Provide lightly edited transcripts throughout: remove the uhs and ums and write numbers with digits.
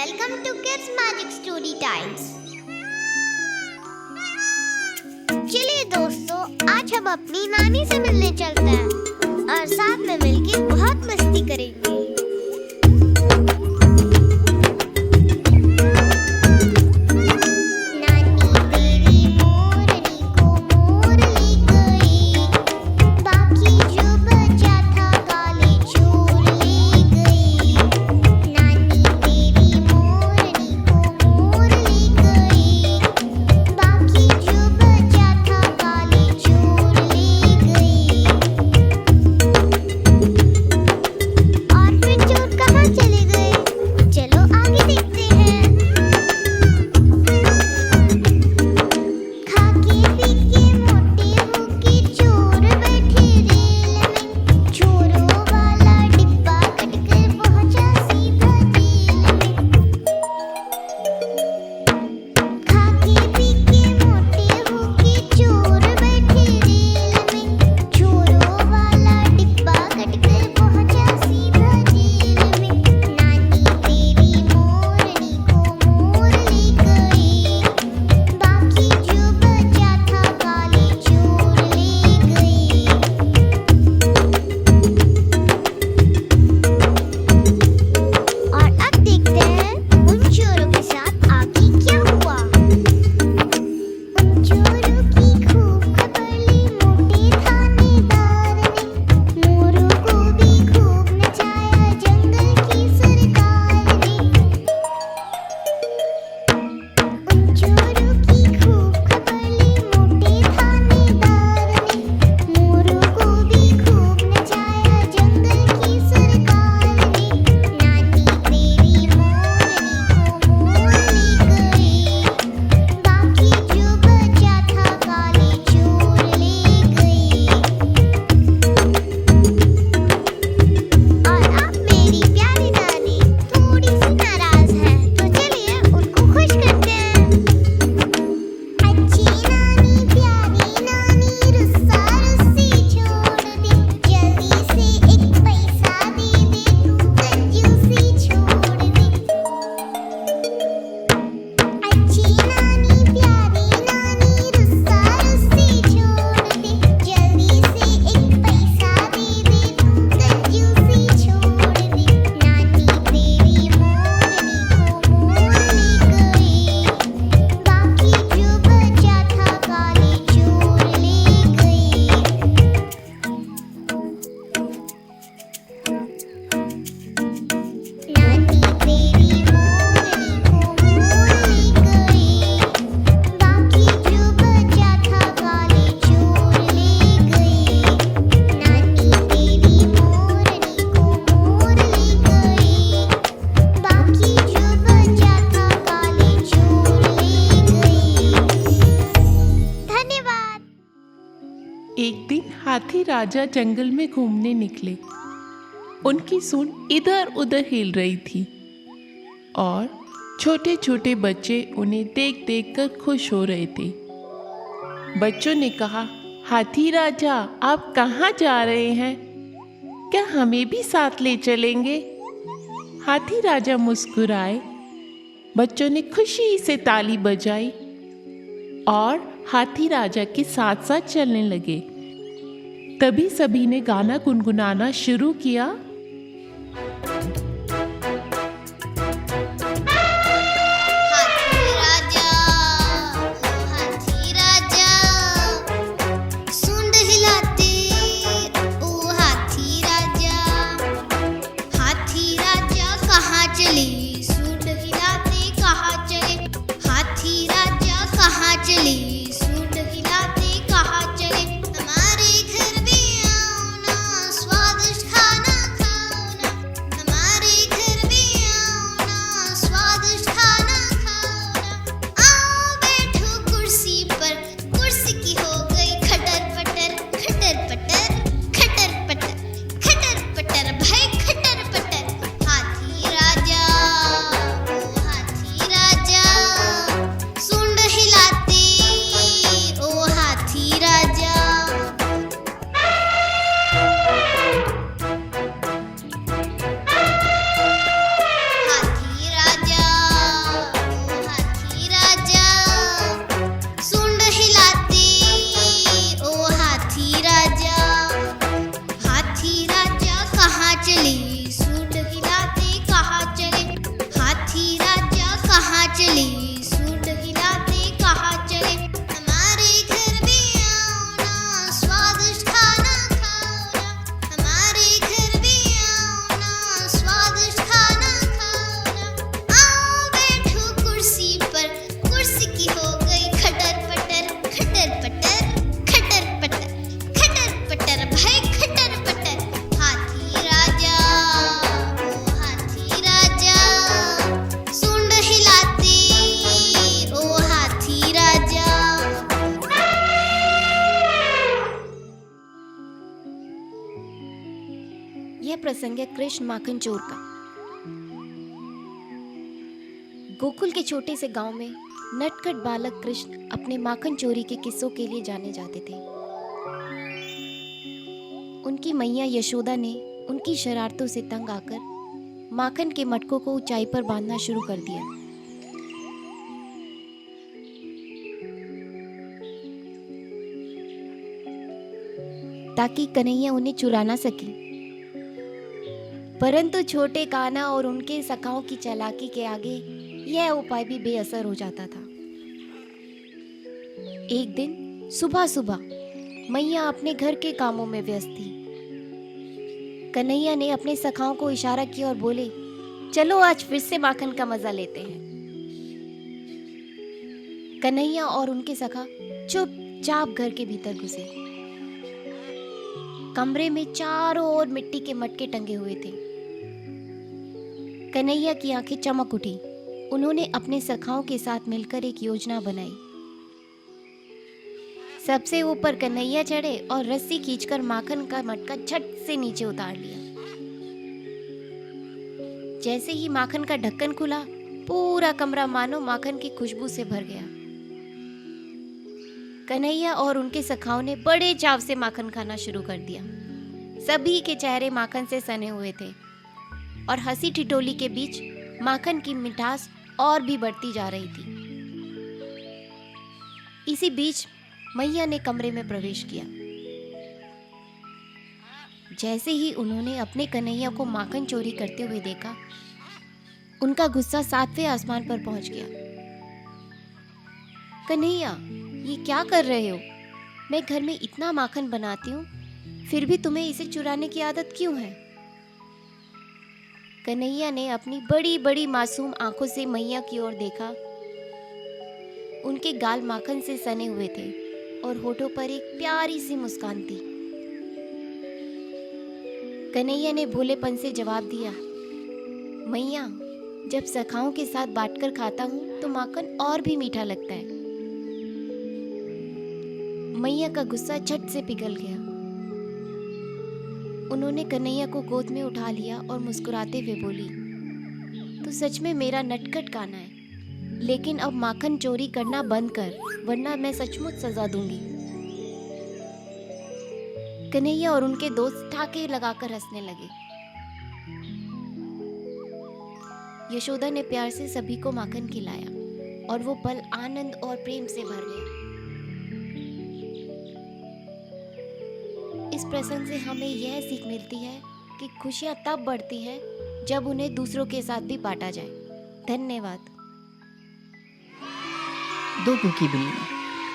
Welcome to Kids Magic Story Times. चलिए दोस्तों, आज हम अपनी नानी से मिलने चलते हैं और साथ में मिलकर बहुत मस्ती करेंगे। एक दिन हाथी राजा जंगल में घूमने निकले। उनकी सूंड इधर उधर हिल रही थी और छोटे छोटे बच्चे उन्हें देख देख कर खुश हो रहे थे। बच्चों ने कहा, हाथी राजा आप कहाँ जा रहे हैं? क्या हमें भी साथ ले चलेंगे? हाथी राजा मुस्कुराए। बच्चों ने खुशी से ताली बजाई और हाथी राजा के साथ साथ चलने लगे। तभी सभी ने गाना गुनगुनाना शुरू किया। हाथी राजा सूंड हिलाते, ओ हाथी राजा कहाँ चले? सूंड हिलाते कहाँ चले? हाथी राजा कहाँ चले? सूंड हिलाते कहाँ चले? हमारे घर में आओ ना, स्वादिष्ट खाना प्रसंग है कृष्ण माखन चोर का। गोकुल के छोटे से गांव में नटखट बालक कृष्ण अपने माखन चोरी के किस्सों के लिए जाने जाते थे। उनकी मैया यशोदा ने उनकी शरारतों से तंग आकर माखन के मटकों को ऊंचाई पर बांधना शुरू कर दिया। ताकि कन्हैया उन्हें चुरा ना सके। परंतु छोटे कान्हा और उनके सखाओं की चालाकी के आगे यह उपाय भी बेअसर हो जाता था। एक दिन सुबह सुबह मैया अपने घर के कामों में व्यस्त थी। कन्हैया ने अपने सखाओं को इशारा किया और बोले, चलो आज फिर से माखन का मजा लेते हैं। कन्हैया और उनके सखा चुपचाप घर के भीतर घुसे। कमरे में चारों ओर मिट्टी के मटके टंगे हुए थे। कन्हैया की आंखें चमक उठी। उन्होंने अपने सखाओं के साथ मिलकर एक योजना बनाई। सबसे ऊपर कन्हैया चढ़े और रस्सी खींचकर माखन का मटका झट से नीचे उतार लिया। जैसे ही माखन का ढक्कन खुला, पूरा कमरा मानो माखन की खुशबू से भर गया। कन्हैया और उनके सखाओं ने बड़े चाव से माखन खाना शुरू कर दिया। सभी के चेहरे माखन से सने हुए थे और हंसी ठिठोली के बीच माखन की मिठास और भी बढ़ती जा रही थी। इसी बीच मैया ने कमरे में प्रवेश किया। जैसे ही उन्होंने अपने कन्हैया को माखन चोरी करते हुए देखा, उनका गुस्सा 7वें आसमान पर पहुंच गया। कन्हैया, ये क्या कर रहे हो? मैं घर में इतना माखन बनाती हूँ, फिर भी तुम्हें इसे चुराने की आदत क्यों है? कन्हैया ने अपनी बड़ी बड़ी मासूम आंखों से मैया की ओर देखा। उनके गाल माखन से सने हुए थे और होठों पर एक प्यारी सी मुस्कान थी। कन्हैया ने भोलेपन से जवाब दिया, मैया, जब सखाओं के साथ बांटकर खाता हूँ तो माखन और भी मीठा लगता है। मैया का गुस्सा झट से पिघल गया। उन्होंने कन्हैया को गोद में उठा लिया और मुस्कुराते हुए बोली, तू सच में मेरा नटखट कान्हा है, लेकिन अब माखन चोरी करना बंद कर, वरना मैं सचमुच सजा दूंगी। कन्हैया और उनके दोस्त ठाके लगाकर हंसने लगे। यशोदा ने प्यार से सभी को माखन खिलाया और वो पल आनंद और प्रेम से भर गया। इस प्रसंग से हमें यह सीख मिलती है कि खुशियां तब बढ़ती हैं जब उन्हें दूसरों के साथ भी बांटा जाए। धन्यवाद। दो भूखी बिल्लियाँ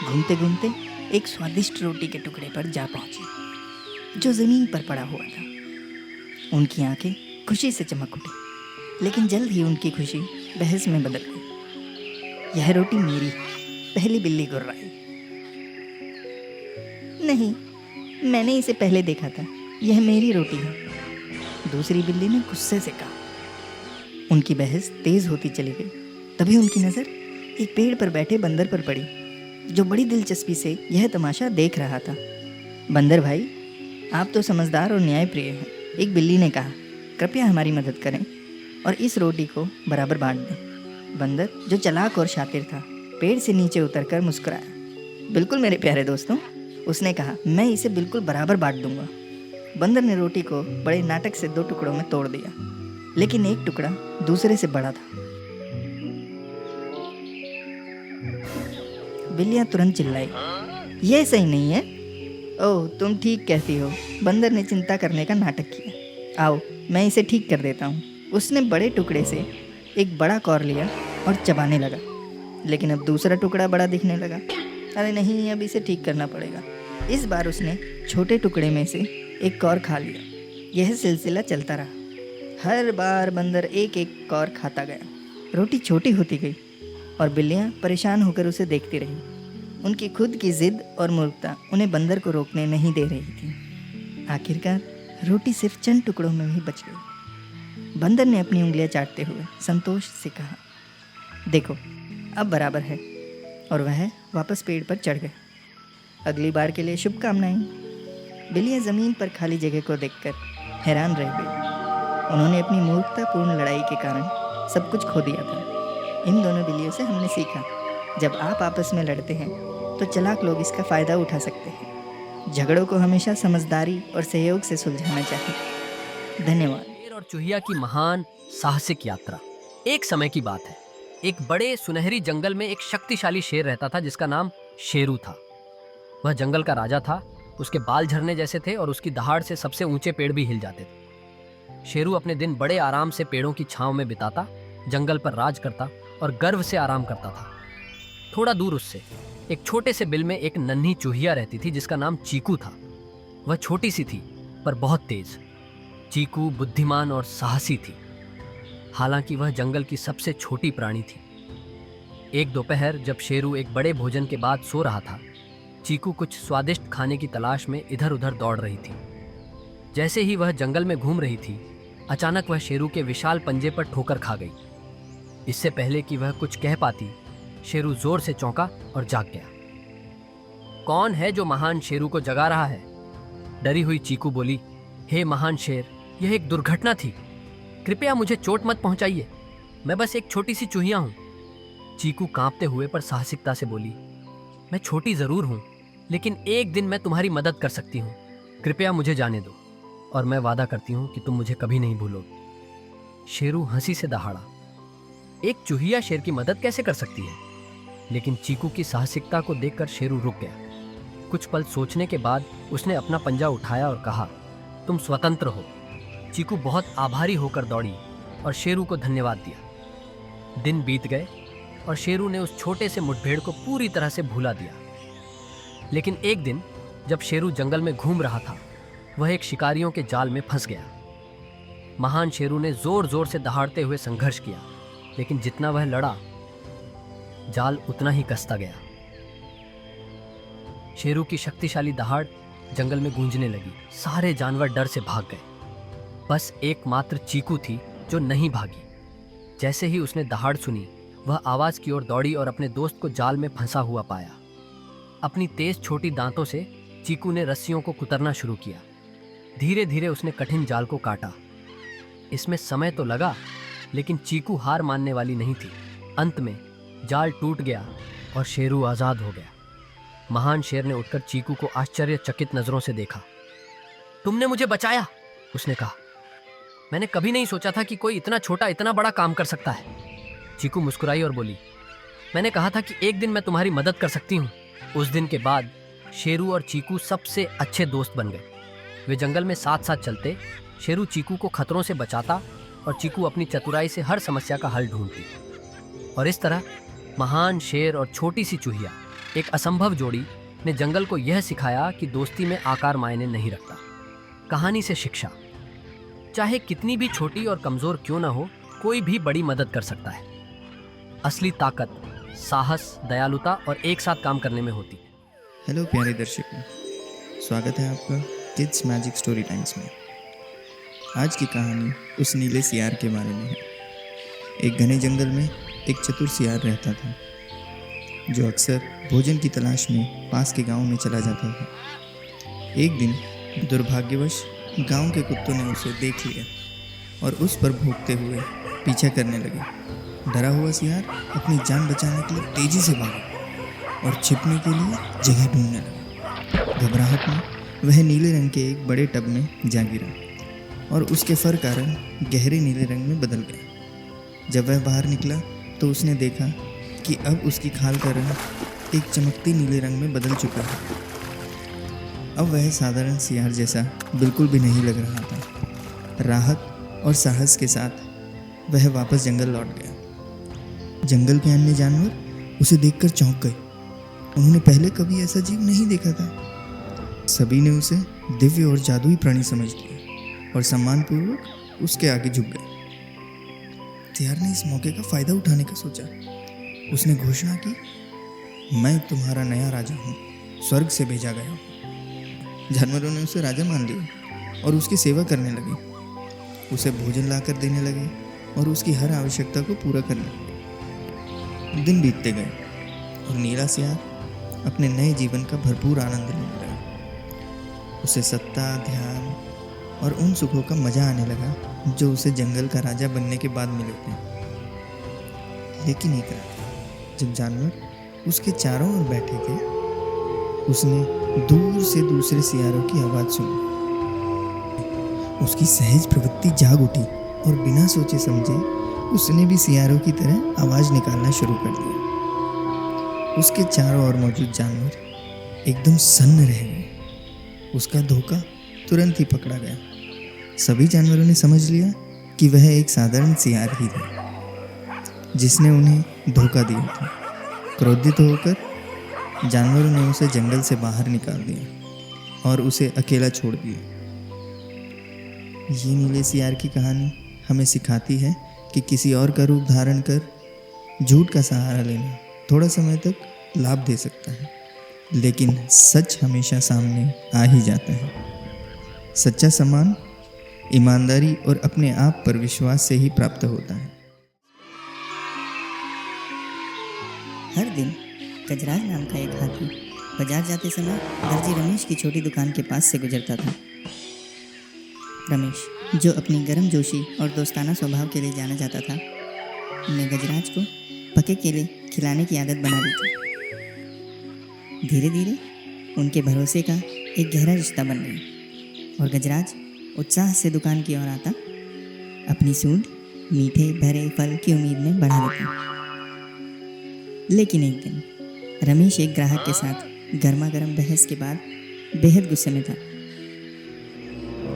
घूमते घूमते एक स्वादिष्ट रोटी के टुकड़े पर जा पहुंची जो जमीन पर पड़ा हुआ था। उनकी आंखें खुशी से चमक उठी, लेकिन जल्द ही उनकी खुशी बहस में बदल गई। यह रोटी मेरी, पहली बिल्ली गुर्राई। नहीं, मैंने इसे पहले देखा था, यह मेरी रोटी है, दूसरी बिल्ली ने गुस्से से कहा। उनकी बहस तेज होती चली गई। तभी उनकी नज़र एक पेड़ पर बैठे बंदर पर पड़ी, जो बड़ी दिलचस्पी से यह तमाशा देख रहा था। बंदर भाई, आप तो समझदार और न्यायप्रिय हैं। एक बिल्ली ने कहा, कृपया हमारी मदद करें और इस रोटी को बराबर बांट दें। बंदर, जो चालाक और शातिर था, पेड़ से नीचे उतरकर मुस्कुराया। बिल्कुल मेरे प्यारे दोस्तों, उसने कहा, मैं इसे बिल्कुल बराबर बांट दूंगा। बंदर ने रोटी को बड़े नाटक से 2 टुकड़ों में तोड़ दिया, लेकिन एक टुकड़ा दूसरे से बड़ा था। बिल्लियां तुरंत चिल्लाई, यह सही नहीं है। ओह, तुम ठीक कहती हो। बंदर ने चिंता करने का नाटक किया। आओ, मैं इसे ठीक कर देता हूँ। उसने बड़े टुकड़े से एक बड़ा कौर लिया और चबाने लगा, लेकिन अब दूसरा टुकड़ा बड़ा दिखने लगा। अरे नहीं, अब इसे ठीक करना पड़ेगा। इस बार उसने छोटे टुकड़े में से एक कौर खा लिया। यह सिलसिला चलता रहा। हर बार बंदर एक एक कौर खाता गया। रोटी छोटी होती गई और बिल्लियाँ परेशान होकर उसे देखती रहीं। उनकी खुद की जिद और मूर्खता उन्हें बंदर को रोकने नहीं दे रही थी। आखिरकार रोटी सिर्फ चंद टुकड़ों में ही बच गई। बंदर ने अपनी उंगलियां चाटते हुए संतोष से कहा, देखो, अब बराबर है। और वह वापस पेड़ पर चढ़ गए। अगली बार के लिए शुभकामनाएं। बिल्लियाँ ज़मीन पर खाली जगह को देखकर हैरान रह गई। उन्होंने अपनी मूर्खतापूर्ण लड़ाई के कारण सब कुछ खो दिया था। इन दोनों बिल्लियों से हमने सीखा, जब आप आपस में लड़ते हैं तो चालाक लोग इसका फ़ायदा उठा सकते हैं। झगड़ों को हमेशा समझदारी और सहयोग से सुलझाना चाहिए। धन्यवाद। शेर और चूहिया की महान साहसिक यात्रा। एक समय की बात है, एक बड़े सुनहरी जंगल में एक शक्तिशाली शेर रहता था जिसका नाम शेरू था। वह जंगल का राजा था। उसके बाल झरने जैसे थे और उसकी दहाड़ से सबसे ऊंचे पेड़ भी हिल जाते थे। शेरू अपने दिन बड़े आराम से पेड़ों की छांव में बिताता, जंगल पर राज करता और गर्व से आराम करता था। थोड़ा दूर उससे एक छोटे से बिल में एक नन्ही चूहिया रहती थी जिसका नाम चीकू था। वह छोटी सी थी पर बहुत तेज। चीकू बुद्धिमान और साहसी थी, हालांकि वह जंगल की सबसे छोटी प्राणी थी। एक दोपहर जब शेरू एक बड़े भोजन के बाद सो रहा था, चीकू कुछ स्वादिष्ट खाने की तलाश में इधर उधर दौड़ रही थी। जैसे ही वह जंगल में घूम रही थी, अचानक वह शेरू के विशाल पंजे पर ठोकर खा गई। इससे पहले कि वह कुछ कह पाती, शेरू जोर से चौंका और जाग गया। कौन है जो महान शेरू को जगा रहा है? डरी हुई चीकू बोली, हे महान शेर, यह एक दुर्घटना थी। कृपया मुझे चोट मत पहुंचाइए, मैं बस एक छोटी सी चूहिया हूं। चीकू कांपते हुए पर साहसिकता से बोली, मैं छोटी जरूर हूं, लेकिन एक दिन मैं तुम्हारी मदद कर सकती हूं। कृपया मुझे जाने दो और मैं वादा करती हूं कि तुम मुझे कभी नहीं भूलोगे। शेरू हंसी से दहाड़ा। एक चूहिया शेर की मदद कैसे कर सकती है? लेकिन चीकू की साहसिकता को देखकर शेरू रुक गया। कुछ पल सोचने के बाद उसने अपना पंजा उठाया और कहा, तुम स्वतंत्र हो। चीकू बहुत आभारी होकर दौड़ी और शेरू को धन्यवाद दिया। दिन बीत गए और शेरू ने उस छोटे से मुठभेड़ को पूरी तरह से भुला दिया। लेकिन एक दिन जब शेरू जंगल में घूम रहा था, वह एक शिकारियों के जाल में फंस गया। महान शेरू ने जोर जोर से दहाड़ते हुए संघर्ष किया, लेकिन जितना वह लड़ा, जाल उतना ही कसता गया। शेरू की शक्तिशाली दहाड़ जंगल में गूंजने लगी। सारे जानवर डर से भाग गए। बस एकमात्र चीकू थी जो नहीं भागी। जैसे ही उसने दहाड़ सुनी, वह आवाज की ओर दौड़ी और अपने दोस्त को जाल में फंसा हुआ पाया। अपनी तेज छोटी दांतों से चीकू ने रस्सियों को कुतरना शुरू किया। धीरे धीरे उसने कठिन जाल को काटा। इसमें समय तो लगा, लेकिन चीकू हार मानने वाली नहीं थी। अंत में जाल टूट गया और शेरू आजाद हो गया। महान शेर ने उठकर चीकू को आश्चर्यचकित नजरों से देखा। तुमने मुझे बचाया, उसने कहा। मैंने कभी नहीं सोचा था कि कोई इतना छोटा इतना बड़ा काम कर सकता है। चीकू मुस्कुराई और बोली, मैंने कहा था कि एक दिन मैं तुम्हारी मदद कर सकती हूँ। उस दिन के बाद शेरू और चीकू सबसे अच्छे दोस्त बन गए। वे जंगल में साथ साथ चलते। शेरू चीकू को खतरों से बचाता और चीकू अपनी चतुराई से हर समस्या का हल ढूंढती। और इस तरह महान शेर और छोटी सी चूहिया, एक असंभव जोड़ी, ने जंगल को यह सिखाया कि दोस्ती में आकार मायने नहीं रखता। कहानी से शिक्षा, चाहे कितनी भी छोटी और कमजोर क्यों ना हो, कोई भी बड़ी मदद कर सकता है। असली ताकत साहस, दयालुता और एक साथ काम करने में होती है। हेलो प्यारे दर्शकों, स्वागत है आपका किड्स मैजिक स्टोरी टाइम्स में। आज की कहानी उस नीले सियार के बारे में है। एक घने जंगल में एक चतुर सियार रहता था, जो अक्सर भोजन की तलाश में पास के गांव में चला जाता था। एक दिन दुर्भाग्यवश गांव के कुत्तों ने उसे देख लिया और उस पर भौंकते हुए पीछा करने लगे। डरा हुआ सियार अपनी जान बचाने के लिए तेजी से भागा और छिपने के लिए जगह ढूंढने लगा। घबराहट में वह नीले रंग के एक बड़े टब में जा गिरा और उसके फर का रंग गहरे नीले रंग में बदल गया। जब वह बाहर निकला तो उसने देखा कि अब उसकी खाल का रंग एक चमकती नीले रंग में बदल चुका है। अब वह साधारण सियार जैसा बिल्कुल भी नहीं लग रहा था। राहत और साहस के साथ वह वापस जंगल लौट गया। जंगल के अन्य जानवर उसे देखकर चौंक गए। उन्होंने पहले कभी ऐसा जीव नहीं देखा था। सभी ने उसे दिव्य और जादुई प्राणी समझ लिया और सम्मानपूर्वक उसके आगे झुक गए। सियार ने इस मौके का फायदा उठाने का सोचा। उसने घोषणा की, मैं तुम्हारा नया राजा हूँ, स्वर्ग से भेजा गया हूँ। जानवरों ने उसे राजा मान लिया और उसकी सेवा करने लगे। उसे भोजन लाकर देने लगे और उसकी हर आवश्यकता को पूरा करने लगे। दिन बीतते गए और नीला सियार अपने नए जीवन का भरपूर आनंद लेने लगा। उसे सत्ता, ध्यान और उन सुखों का मजा आने लगा जो उसे जंगल का राजा बनने के बाद मिले थे। लेकिन एक रात जब जानवर उसके चारों ओर बैठे थे, उसने दूर से दूसरे सियारों की आवाज़ सुनी। उसकी सहज प्रवृत्ति जाग उठी और बिना सोचे समझे उसने भी सियारों की तरह आवाज़ निकालना शुरू कर दिया। उसके चारों ओर मौजूद जानवर एकदम सन्न रह गए। उसका धोखा तुरंत ही पकड़ा गया। सभी जानवरों ने समझ लिया कि वह एक साधारण सियार ही था जिसने उन्हें धोखा दिया था। क्रोधित होकर जानवरों ने उसे जंगल से बाहर निकाल दिया और उसे अकेला छोड़ दिया। ये नीले सियार की कहानी हमें सिखाती है कि किसी और का रूप धारण कर झूठ का सहारा लेना थोड़ा समय तक लाभ दे सकता है, लेकिन सच हमेशा सामने आ ही जाता है। सच्चा सम्मान ईमानदारी और अपने आप पर विश्वास से ही प्राप्त होता है। हर दिन गजराज नाम का एक हाथी बाजार जाते समय दर्जी रमेश की छोटी दुकान के पास से गुजरता था। रमेश, जो अपनी गर्मजोशी और दोस्ताना स्वभाव के लिए जाना जाता था, ने गजराज को पके केले खिलाने की आदत बना दी थी। धीरे धीरे उनके भरोसे का एक गहरा रिश्ता बन गया और गजराज उत्साह से दुकान की ओर आता, अपनी सूंड मीठे भरे फल की उम्मीद में बढ़ा देता। लेकिन एक दिन रमेश एक ग्राहक के साथ गर्मा गर्म बहस के बाद बेहद गुस्से में था।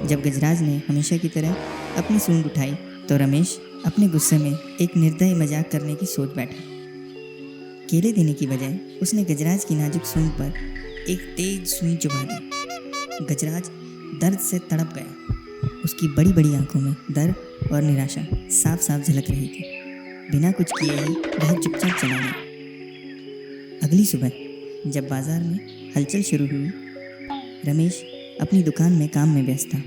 जब गजराज ने हमेशा की तरह अपनी सूंड उठाई तो रमेश अपने गुस्से में एक निर्दयी मजाक करने की सोच बैठा। केले देने की बजाय उसने गजराज की नाजुक सूंड पर एक तेज सुई चुभा दी। गजराज दर्द से तड़प गया। उसकी बड़ी बड़ी आंखों में दर्द और निराशा साफ साफ झलक रही थी। बिना कुछ किए ही वह चुपचाप चला गया। अगली सुबह जब बाजार में हलचल शुरू हुई, रमेश अपनी दुकान में काम में व्यस्त था।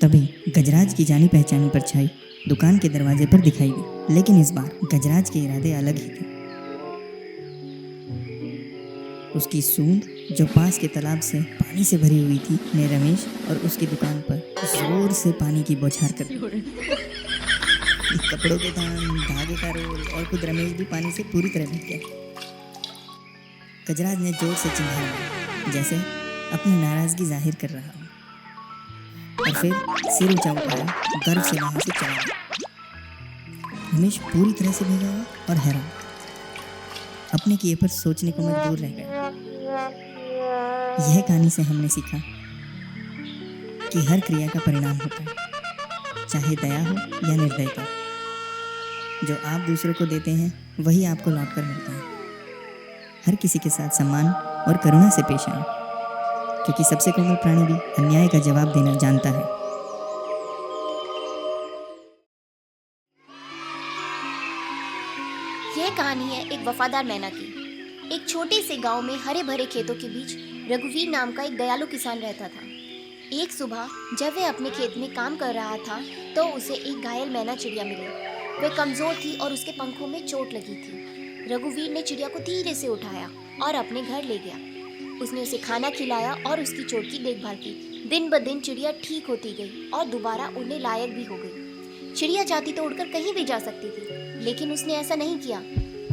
तभी गजराज की जानी पहचानी परछाई दुकान के दरवाजे पर दिखाई दी। लेकिन इस बार गजराज के इरादे अलग ही थे। उसकी सूंड जो पास के तालाब से पानी से भरी हुई थी ने रमेश और उसकी दुकान पर जोर से पानी की बौछार कर दी। कपड़ों के तान, धागे का रोल और खुद रमेश भी पानी से पूरी तरह भीग गया। गजराज ने जोर से चिल्लाया जैसे अपनी नाराजगी जाहिर कर रहा हो और फिर सिर ऊंचा उठाया, गर्व से वहां से चला गया। रमेश पूरी तरह से भीगा हुआ और हैरान अपने किए पर सोचने को मजबूर रह गया। यह कहानी से हमने सीखा कि हर क्रिया का परिणाम होता है, चाहे दया हो या निर्दयता। जो आप दूसरों को देते हैं वही आपको लौट कर मिलता है। हर किसी के साथ सम्मान और करुणा से पेश आए, क्योंकि सबसे कोमल प्राणी भी अन्याय का जवाब देना जानता है। यह कहानी है एक वफादार मैना की। एक छोटे से गांव में हरे भरे खेतों के बीच रघुवीर नाम का एक दयालु किसान रहता था। एक सुबह जब वह अपने खेत में काम कर रहा था तो उसे एक घायल मैना चिड़िया मिली। वह कमजोर थी और उसके पंखों में चोट लगी थी। रघुवीर ने चिड़िया को धीरे से उठाया और अपने घर ले गया। उसने उसे खाना खिलाया और उसकी चोट की देखभाल की। दिन ब दिन चिड़िया ठीक होती गई और दोबारा उड़ने लायक भी हो गई। चिड़िया चाहती तो उड़कर कहीं भी जा सकती थी, लेकिन उसने ऐसा नहीं किया।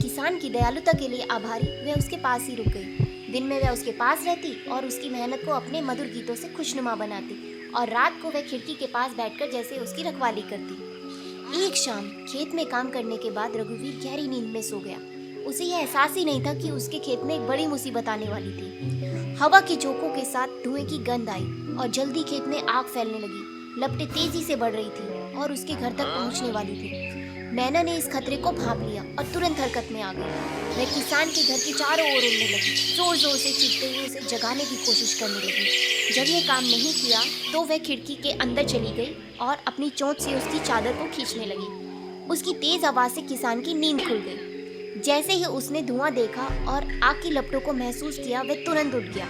किसान की दयालुता के लिए आभारी वह उसके पास ही रुक गई। दिन में वह उसके पास रहती और उसकी मेहनत को अपने मधुर गीतों से खुशनुमा बनाती और रात को वह खिड़की के पास बैठकर जैसे उसकी रखवाली करती। एक शाम खेत में काम करने के बाद रघुवीर गहरी नींद में सो गया। उसे यह एहसास ही नहीं था कि उसके खेत में एक बड़ी मुसीबत आने वाली थी। हवा के झोंकों के साथ धुएं की गंध आई और जल्दी खेत में आग फैलने लगी। लपटें तेजी से बढ़ रही थी और उसके घर तक पहुंचने वाली थी। मैना ने इस खतरे को भांप लिया और तुरंत हरकत में आ गई। वह किसान के घर के चारों ओर उड़ने लगी, जोर जोर से चीखते हुए उसे जगाने की कोशिश करने लगी। जब यह काम नहीं किया तो वह खिड़की के अंदर चली गई और अपनी चोंच से उसकी चादर को खींचने लगी। उसकी तेज आवाज से किसान की नींद खुल गई। जैसे ही उसने धुआं देखा और आग की लपटों को महसूस किया, वह तुरंत उठ गया।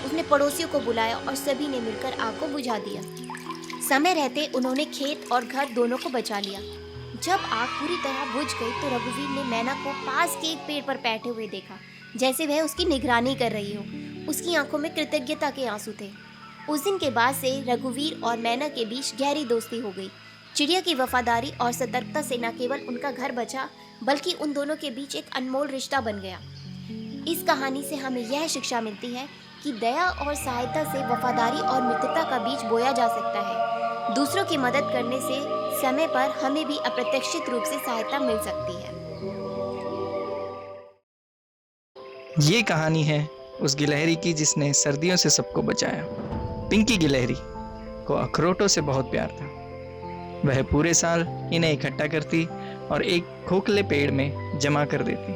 उसने पड़ोसियों को बुलाया और सभी ने मिलकर आग को बुझा दिया। समय रहते उन्होंने खेत और घर दोनों को बचा लिया। जब आग पूरी तरह बुझ गई तो रघुवीर ने मैना को पास के एक पेड़ पर बैठे हुए देखा, जैसे वह उसकी निगरानी कर रही हो। उसकी आंखों में कृतज्ञता के आंसू थे। उस दिन के बाद से रघुवीर और मैना के बीच गहरी दोस्ती हो गई। चिड़िया की वफादारी और सतर्कता से न केवल उनका घर बचा, बल्कि उन दोनों के बीच एक अनमोल रिश्ता बन गया। इस कहानी से हमें यह शिक्षा मिलती है कि दया और सहायता से वफादारी और मित्रता का बीज बोया जा सकता है। दूसरों की मदद करने से समय पर हमें भी अप्रत्याशित रूप से सहायता मिल सकती है। ये कहानी है उस गिलहरी की जिसने सर्दियों से सबको बचाया। पिंकी गिलहरी को अखरोटों से बहुत प्यार था। वह पूरे साल इन्हें इकट्ठा करती और एक खोखले पेड़ में जमा कर देती।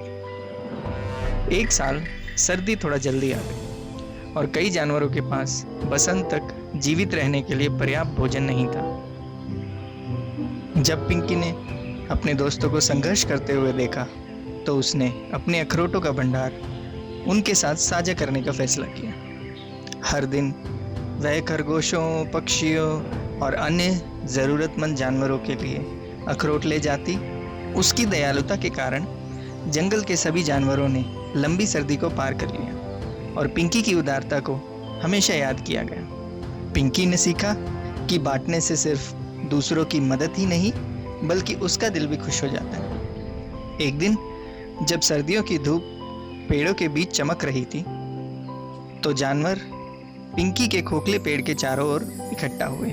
एक साल सर्दी थोड़ा जल्दी आ गई और कई जानवरों के पास बसंत तक जीवित रहने के लिए पर्याप्त भोजन नहीं था। जब पिंकी ने अपने दोस्तों को संघर्ष करते हुए देखा तो उसने अपने अखरोटों का भंडार उनके साथ साझा करने का फैसला किया। हर दिन वह खरगोशों, पक्षियों और अन्य ज़रूरतमंद जानवरों के लिए अखरोट ले जाती। उसकी दयालुता के कारण जंगल के सभी जानवरों ने लंबी सर्दी को पार कर लिया और पिंकी की उदारता को हमेशा याद किया गया। पिंकी ने सीखा कि बांटने से सिर्फ दूसरों की मदद ही नहीं बल्कि उसका दिल भी खुश हो जाता है। एक दिन जब सर्दियों की धूप पेड़ों के बीच चमक रही थी तो जानवर पिंकी के खोखले पेड़ के चारों ओर इकट्ठा हुए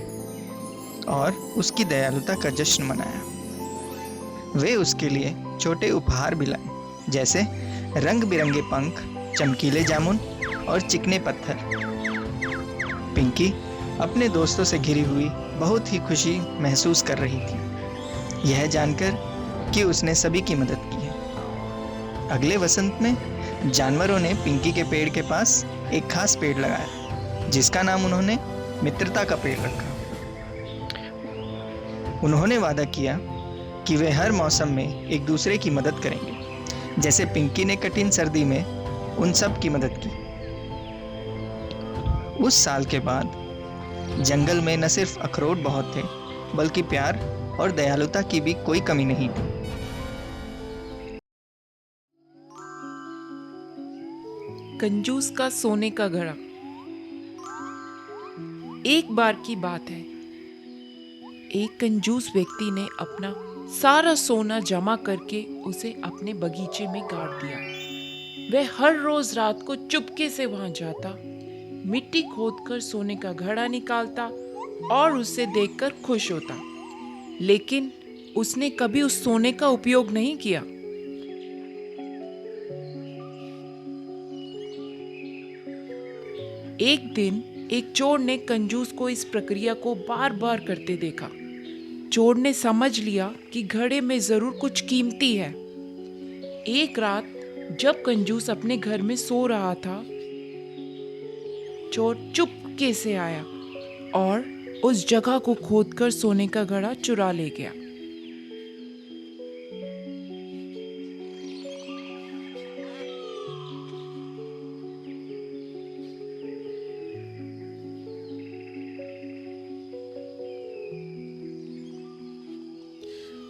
और उसकी दयालुता का जश्न मनाया। वे उसके लिए छोटे उपहार भी लाए, जैसे रंग बिरंगे पंख, चमकीले जामुन और चिकने पत्थर। पिंकी अपने दोस्तों से घिरी हुई बहुत ही खुशी महसूस कर रही थी, यह जानकर कि उसने सभी की मदद की है। अगले वसंत में जानवरों ने पिंकी के पेड़ के पास एक खास पेड़ लगाया, जिसका नाम उन्होंने मित्रता का पेड़ रखा। उन्होंने वादा किया कि वे हर मौसम में एक दूसरे की मदद करेंगे, जैसे पिंकी ने कठिन सर्दी में उन सब की मदद की। उस साल के बाद जंगल में न सिर्फ अखरोट बहुत थे, बल्कि प्यार और दयालुता की भी कोई कमी नहीं थी। कंजूस का सोने का घड़ा। एक बार की बात है, एक कंजूस व्यक्ति ने अपना सारा सोना जमा करके उसे अपने बगीचे में गाड़ दिया। वह हर रोज रात को चुपके से वहां जाता, मिट्टी खोदकर सोने का घड़ा निकालता और उसे देखकर खुश होता। लेकिन उसने कभी उस सोने का उपयोग नहीं किया। एक दिन एक चोर ने कंजूस को इस प्रक्रिया को बार बार करते देखा। चोर ने समझ लिया कि घड़े में जरूर कुछ कीमती है। एक रात जब कंजूस अपने घर में सो रहा था, चोर चुपके से आया और उस जगह को खोदकर सोने का घड़ा चुरा ले गया।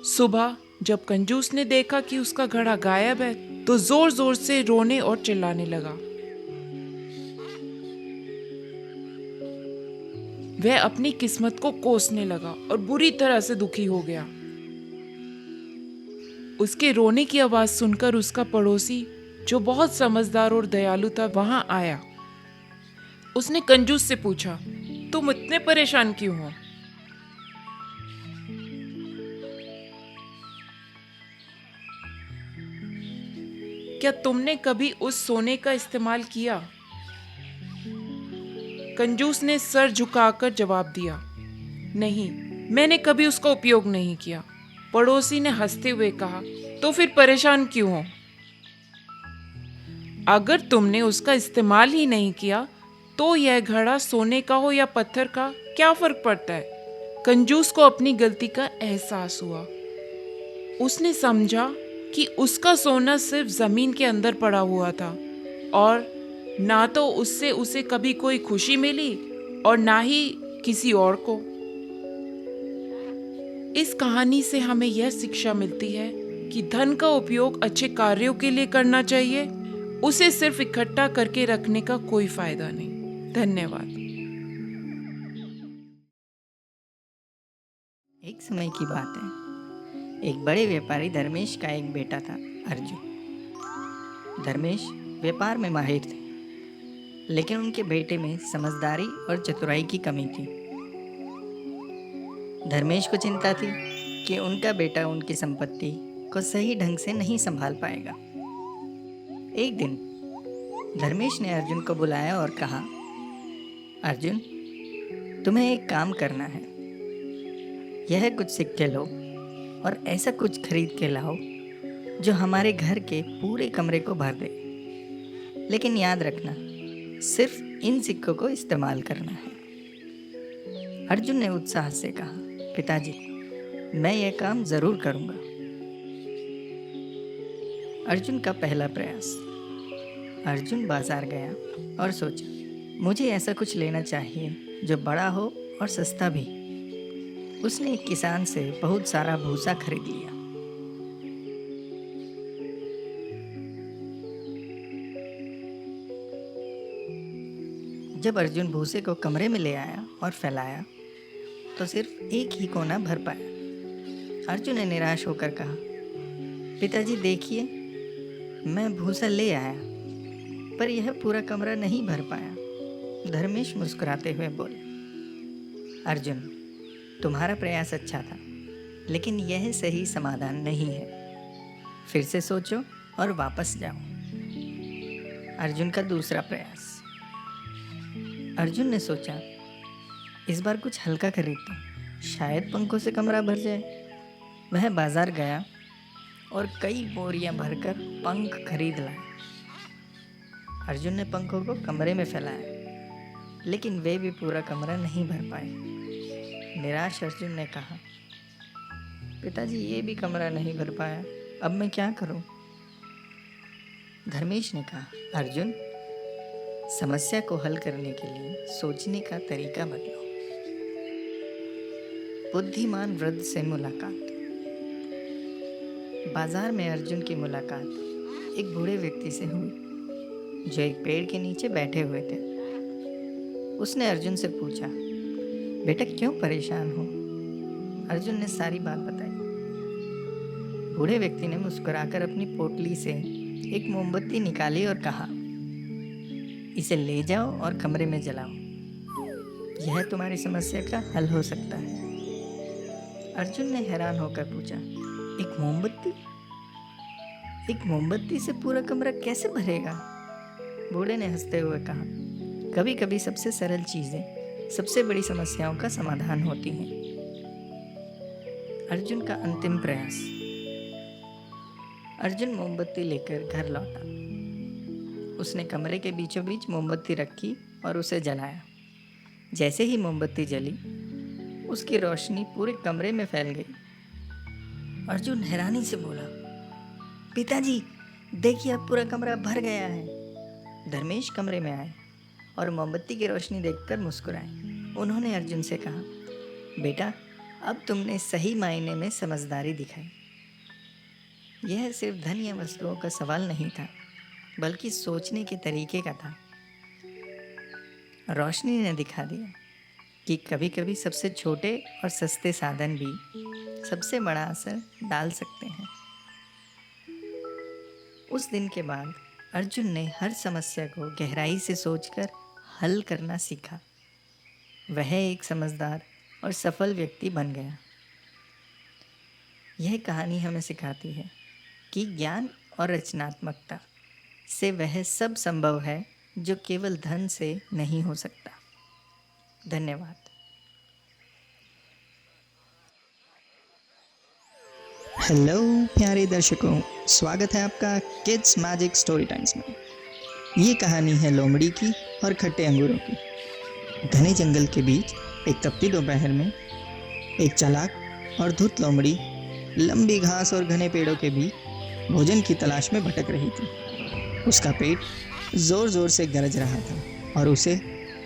सुबह जब कंजूस ने देखा कि उसका घड़ा गायब है, तो जोर जोर से रोने और चिल्लाने लगा। वह अपनी किस्मत को कोसने लगा और बुरी तरह से दुखी हो गया। उसके रोने की आवाज सुनकर उसका पड़ोसी, जो बहुत समझदार और दयालु था, वहां आया। उसने कंजूस से पूछा, तुम इतने परेशान क्यों हो? क्या तुमने कभी उस सोने का इस्तेमाल किया? कंजूस ने सर झुकाकर जवाब दिया, नहीं, मैंने कभी उसका उपयोग नहीं किया। पड़ोसी ने हंसते हुए कहा, तो फिर परेशान क्यों हो? अगर तुमने उसका इस्तेमाल ही नहीं किया तो यह घड़ा सोने का हो या पत्थर का, क्या फर्क पड़ता है? कंजूस को अपनी गलती का एहसास हुआ। उसने समझा कि उसका सोना सिर्फ जमीन के अंदर पड़ा हुआ था और ना तो उससे उसे कभी कोई खुशी मिली और ना ही किसी और को। इस कहानी से हमें यह शिक्षा मिलती है कि धन का उपयोग अच्छे कार्यों के लिए करना चाहिए, उसे सिर्फ इकट्ठा करके रखने का कोई फायदा नहीं। धन्यवाद। एक समय की बात है। एक बड़े व्यापारी धर्मेश का एक बेटा था, अर्जुन। धर्मेश व्यापार में माहिर थे, लेकिन उनके बेटे में समझदारी और चतुराई की कमी थी। धर्मेश को चिंता थी कि उनका बेटा उनकी संपत्ति को सही ढंग से नहीं संभाल पाएगा। एक दिन धर्मेश ने अर्जुन को बुलाया और कहा, अर्जुन, तुम्हें एक काम करना है। यह कुछ सिक्के लो और ऐसा कुछ खरीद के लाओ जो हमारे घर के पूरे कमरे को भर दे। लेकिन याद रखना, सिर्फ इन सिक्कों को इस्तेमाल करना है। अर्जुन ने उत्साह से कहा, पिताजी, मैं यह काम जरूर करूंगा। अर्जुन का पहला प्रयास। अर्जुन बाजार गया और सोचा, मुझे ऐसा कुछ लेना चाहिए जो बड़ा हो और सस्ता भी। उसने एक किसान से बहुत सारा भूसा खरीद लिया। जब अर्जुन भूसे को कमरे में ले आया और फैलाया तो सिर्फ एक ही कोना भर पाया। अर्जुन ने निराश होकर कहा, पिताजी देखिए, मैं भूसा ले आया पर यह पूरा कमरा नहीं भर पाया। धर्मेश मुस्कुराते हुए बोले, अर्जुन, तुम्हारा प्रयास अच्छा था, लेकिन यह सही समाधान नहीं है। फिर से सोचो और वापस जाओ। अर्जुन का दूसरा प्रयास। अर्जुन ने सोचा, इस बार कुछ हल्का खरीदता हूँ, शायद पंखों से कमरा भर जाए। वह बाजार गया और कई बोरियां भरकर पंख खरीद लाया। अर्जुन ने पंखों को कमरे में फैलाया, लेकिन वे भी पूरा कमरा नहीं भर पाए। निराश अर्जुन ने कहा, पिताजी, ये भी कमरा नहीं भर पाया, अब मैं क्या करूं? धर्मेश ने कहा, अर्जुन, समस्या को हल करने के लिए सोचने का तरीका बदलो। बुद्धिमान वृद्ध से मुलाकात। बाजार में अर्जुन की मुलाकात एक बूढ़े व्यक्ति से हुई जो एक पेड़ के नीचे बैठे हुए थे। उसने अर्जुन से पूछा, बेटा, क्यों परेशान हो? अर्जुन ने सारी बात बताई। बूढ़े व्यक्ति ने मुस्कुराकर अपनी पोटली से एक मोमबत्ती निकाली और कहा, इसे ले जाओ और कमरे में जलाओ, यह तुम्हारी समस्या का हल हो सकता है। अर्जुन ने हैरान होकर पूछा, एक मोमबत्ती? एक मोमबत्ती से पूरा कमरा कैसे भरेगा? बूढ़े ने हंसते हुए कहा, कभी कभी सबसे सरल चीजें सबसे बड़ी समस्याओं का समाधान होती हैं। अर्जुन का अंतिम प्रयास। अर्जुन मोमबत्ती लेकर घर लौटा। उसने कमरे के बीचों बीच मोमबत्ती रखी और उसे जलाया। जैसे ही मोमबत्ती जली, उसकी रोशनी पूरे कमरे में फैल गई। अर्जुन हैरानी से बोला, पिताजी, देखिए, अब पूरा कमरा भर गया है। धर्मेश कमरे में आए और मोमबत्ती की रोशनी देखकर मुस्कुराए। उन्होंने अर्जुन से कहा, बेटा, अब तुमने सही मायने में समझदारी दिखाई। यह सिर्फ धन या वस्तुओं का सवाल नहीं था, बल्कि सोचने के तरीके का था। रोशनी ने दिखा दिया कि कभी कभी सबसे छोटे और सस्ते साधन भी सबसे बड़ा असर डाल सकते हैं। उस दिन के बाद अर्जुन ने हर समस्या को गहराई से सोचकर हल करना सीखा। वह एक समझदार और सफल व्यक्ति बन गया। यह कहानी हमें सिखाती है कि ज्ञान और रचनात्मकता से वह सब संभव है जो केवल धन से नहीं हो सकता। धन्यवाद। हेलो प्यारे दर्शकों, स्वागत है आपका किड्स मैजिक स्टोरी टाइम्स में। ये कहानी है लोमड़ी की और खट्टे अंगूरों की। घने जंगल के बीच एक तपती दोपहर में एक चालाक और धूर्त लोमड़ी लंबी घास और घने पेड़ों के बीच भोजन की तलाश में भटक रही थी। उसका पेट जोर जोर से गरज रहा था और उसे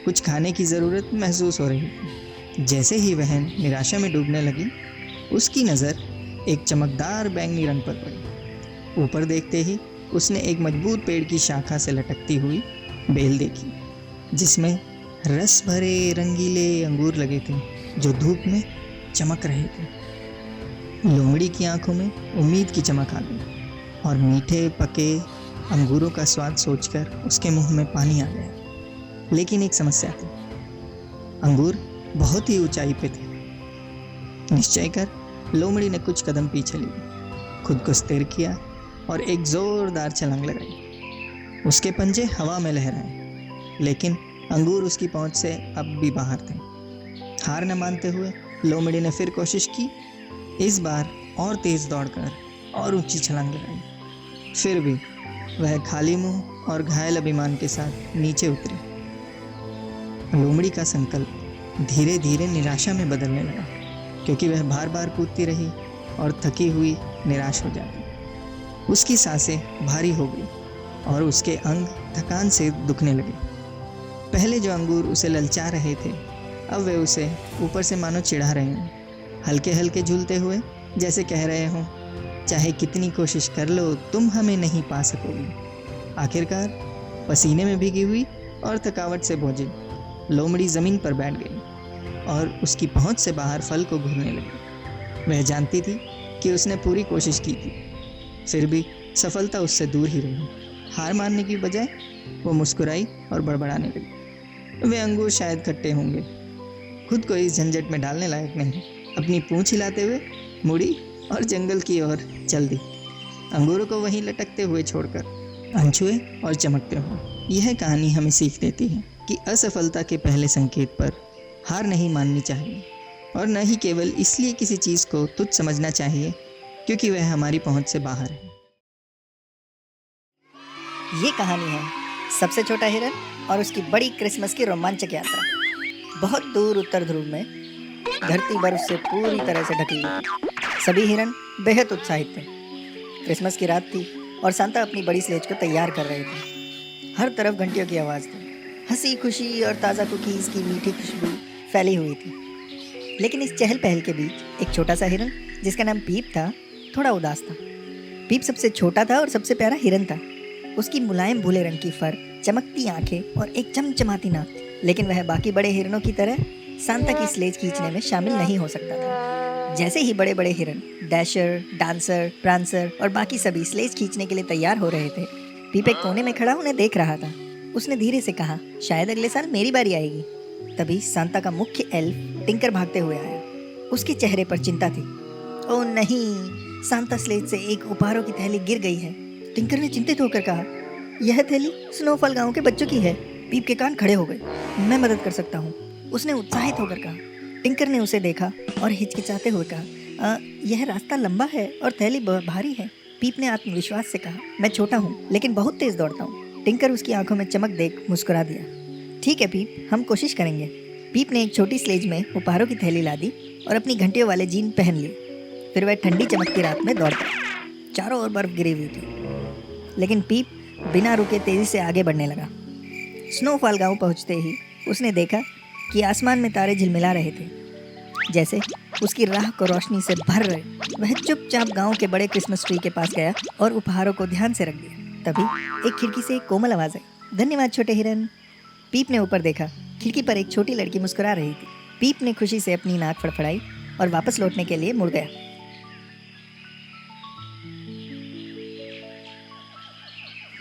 कुछ खाने की ज़रूरत महसूस हो रही थी। जैसे ही वह निराशा में डूबने लगी, उसकी नज़र एक चमकदार बैंगनी रंग पर पड़ी। ऊपर देखते ही उसने एक मजबूत पेड़ की शाखा से लटकती हुई बेल देखी, जिसमें रस भरे रंगीले अंगूर लगे थे जो धूप में चमक रहे थे। लोमड़ी की आंखों में उम्मीद की चमक आ गई और मीठे पके अंगूरों का स्वाद सोचकर उसके मुंह में पानी आ गया। लेकिन एक समस्या थी, अंगूर बहुत ही ऊंचाई पे थे। निश्चय कर लोमड़ी ने कुछ कदम पीछे लिए, खुद को स्थिर किया और एक जोरदार छलांग लगाई। उसके पंजे हवा में लहराए, लेकिन अंगूर उसकी पहुंच से अब भी बाहर थे। हार न मानते हुए लोमड़ी ने फिर कोशिश की, इस बार और तेज दौड़कर और ऊंची छलांग लगाई। फिर भी वह खाली मुंह और घायल अभिमान के साथ नीचे उतरी। लोमड़ी का संकल्प धीरे धीरे निराशा में बदलने लगा, क्योंकि वह बार बार कूदती रही और थकी हुई निराश हो जाती। उसकी सांसें भारी हो गई और उसके अंग थकान से दुखने लगे। पहले जो अंगूर उसे ललचा रहे थे, अब वे उसे ऊपर से मानो चिढ़ा रहे हैं, हल्के हल्के झूलते हुए, जैसे कह रहे हों, चाहे कितनी कोशिश कर लो तुम हमें नहीं पा सकोगी। आखिरकार पसीने में भीगी हुई और थकावट से बोझिल लोमड़ी ज़मीन पर बैठ गई और उसकी पहुंच से बाहर फल को घूरने लगी। वह जानती थी कि उसने पूरी कोशिश की थी, फिर भी सफलता उससे दूर ही रही। हार मानने की बजाय वो मुस्कुराई और बड़बड़ाने लगी, वे अंगूर शायद खट्टे होंगे, खुद को इस झंझट में डालने लायक नहीं। अपनी पूंछ हिलाते हुए मुड़ी और जंगल की ओर चल दी, अंगूरों को वहीं लटकते हुए छोड़कर, अनछुए और चमकते हुए। यह कहानी हमें सीख देती है कि असफलता के पहले संकेत पर हार नहीं माननी चाहिए, और न ही केवल इसलिए किसी चीज़ को तुच्छ समझना चाहिए क्योंकि वह हमारी पहुंच से बाहर है। ये कहानी है सबसे छोटा हिरन और उसकी बड़ी क्रिसमस की रोमांचक यात्रा। बहुत दूर उत्तर ध्रुव में धरती बर्फ से पूरी तरह से ढकी हुई थी। सभी हिरन बेहद उत्साहित थे। क्रिसमस की रात थी और सांता अपनी बड़ी स्लेज को तैयार कर रहे थे। हर तरफ घंटियों की आवाज़ थी, हंसी खुशी और ताज़ा कुकीज़ की मीठी खुशबू फैली हुई थी। लेकिन इस चहल पहल के बीच एक छोटा सा हिरन जिसका नाम पीप था, थोड़ा उदास था। पीप सबसे छोटा था और सबसे प्यारा हिरन था। उसकी मुलायम भूले रंग की फर, चमकती आंखें और एक चमचमाती नाक थी। लेकिन वह बाकी बड़े हिरनों की तरह सांता की स्लेज खींचने में शामिल नहीं हो सकता था। जैसे ही बड़े बड़े हिरन डैशर, डांसर, प्रांसर और बाकी सभी स्लेज खींचने के लिए तैयार हो रहे थे, पीप एक कोने में खड़ा उन्हें देख रहा था। उसने धीरे से कहा, शायद अगले साल मेरी बारी आएगी। तभी सांता का मुख्य एल्फ टिंकर भागते हुए आया। उसके चेहरे पर चिंता थी। ओह नहीं, सांता स्लेज से एक उपहारों की थैली गिर गई है। टिंकर ने चिंतित होकर कहा, यह थैली स्नोफॉल गांव के बच्चों की है। पीप के कान खड़े हो गए। मैं मदद कर सकता हूँ, उसने उत्साहित होकर कहा। टिंकर ने उसे देखा और हिचकिचाते हुए कहा, यह रास्ता लंबा है और थैली भारी है। पीप ने आत्मविश्वास से कहा, मैं छोटा हूँ लेकिन बहुत तेज दौड़ता हूँ। टिंकर उसकी आंखों में चमक देख मुस्कुरा दिया। ठीक है पीप, हम कोशिश करेंगे। पीप ने एक छोटी स्लेज में उपहारों की थैली ला दी और अपनी घंटियों वाले जीन पहन लिए। फिर वह ठंडी चमकती रात में दौड़ पड़ा। चारों ओर बर्फ गिरी हुई थी, लेकिन पीप बिना रुके तेजी से आगे बढ़ने लगा। स्नोफॉल गांव पहुंचते ही उसने देखा कि आसमान में तारे झिलमिला रहे थे, जैसे उसकी राह को रोशनी से भर रहे। वह चुपचाप गांव के बड़े क्रिसमस ट्री के पास गया और उपहारों को ध्यान से रख दिया। तभी एक खिड़की से एक कोमल आवाज आई, धन्यवाद छोटे हिरन। पीप ने ऊपर देखा, खिड़की पर एक छोटी लड़की मुस्कुरा रही थी। पीप ने खुशी से अपनी नाक फड़फड़ाई और वापस लौटने के लिए मुड़ गया।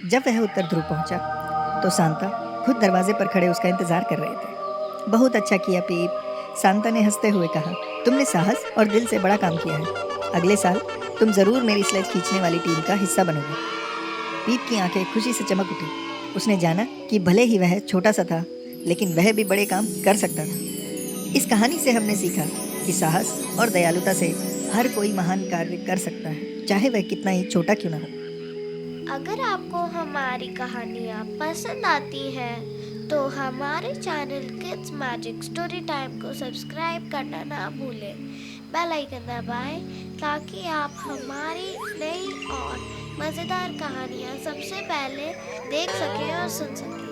जब वह उत्तर ध्रुव पहुंचा तो सांता खुद दरवाजे पर खड़े उसका इंतजार कर रहे थे। बहुत अच्छा किया पीप, सांता ने हंसते हुए कहा, तुमने साहस और दिल से बड़ा काम किया है। अगले साल तुम जरूर मेरी स्लेज खींचने वाली टीम का हिस्सा बनोगे। पीप की आंखें खुशी से चमक उठी। उसने जाना कि भले ही वह छोटा सा था, लेकिन वह भी बड़े काम कर सकता था। इस कहानी से हमने सीखा कि साहस और दयालुता से हर कोई महान कार्य कर सकता है, चाहे वह कितना ही छोटा क्यों ना हो। अगर आपको हमारी कहानियाँ पसंद आती हैं तो हमारे channel kids magic story time को सब्सक्राइब करना ना भूलें। बेल आइकन दबाएं ताकि आप हमारी नई और मज़ेदार कहानियाँ सबसे पहले देख सकें और सुन सकें।